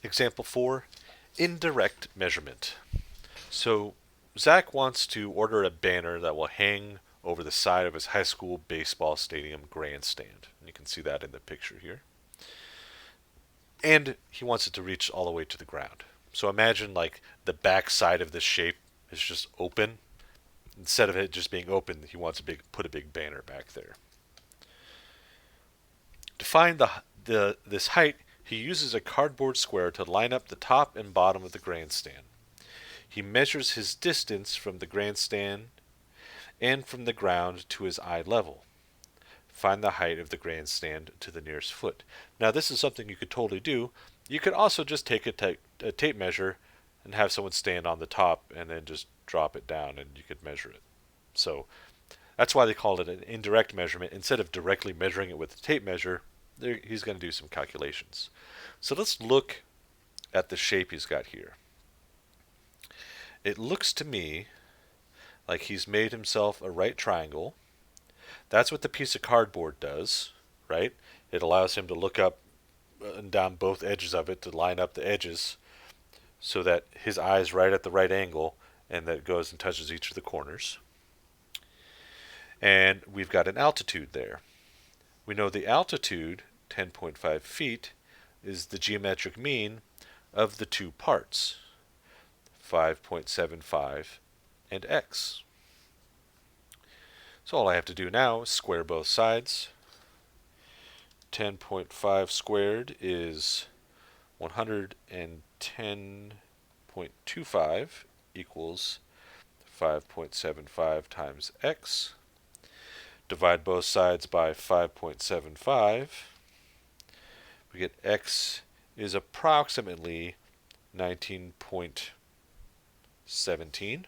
Example 4, indirect measurement. So Zach wants to order a banner that will hang over the side of his high school baseball stadium grandstand. And you can see that in the picture here. And he wants it to reach all the way to the ground. So imagine like the back side of this shape is just open. Instead of it just being open, he wants to put a big banner back there. To find this height, he uses a cardboard square to line up the top and bottom of the grandstand. He measures his distance from the grandstand and from the ground to his eye level. Find the height of the grandstand to the nearest foot. Now, this is something you could totally do. You could also just take a tape measure and have someone stand on the top and then just drop it down and you could measure it. So that's why they called it an indirect measurement. Instead of directly measuring it with a tape measure, he's going to do some calculations. So let's look at the shape he's got here. It looks to me like he's made himself a right triangle. That's what the piece of cardboard does, right? It allows him to look up and down both edges of it to line up the edges so that his eye is right at the right angle and that it goes and touches each of the corners. And we've got an altitude there. We know the altitude, 10.5 feet, is the geometric mean of the two parts, 5.75 and x. So all I have to do now is square both sides. 10.5 squared is 110.25 equals 5.75 times x. Divide both sides by 5.75. We get x is approximately 19.17.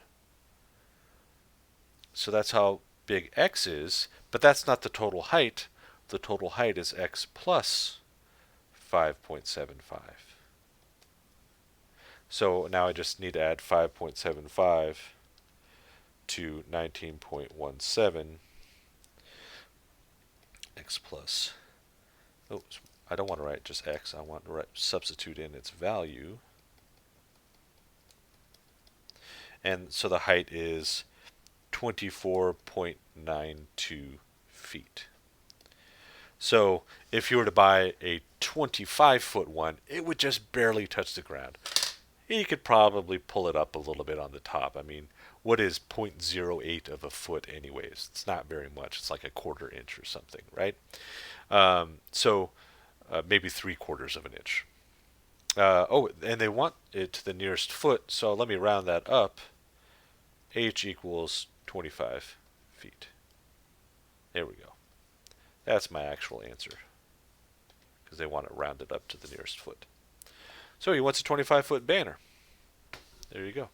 So that's how big x is, but that's not the total height. The total height is x plus 5.75. So now I just need to add 5.75 to 19.17. X plus, oh, I don't want to write just x, I want to substitute in its value. And so the height is 24.92 feet. So if you were to buy a 25-foot one, it would just barely touch the ground. You could probably pull it up a little bit on the top. I mean, what is 0.08 of a foot anyways? It's not very much. It's like a quarter inch or something, right? So maybe 3/4 of an inch. Oh, and they want it to the nearest foot, so let me round that up. H equals 25 feet. There we go. That's my actual answer because they want it rounded up to the nearest foot. So he wants a 25-foot banner. There you go.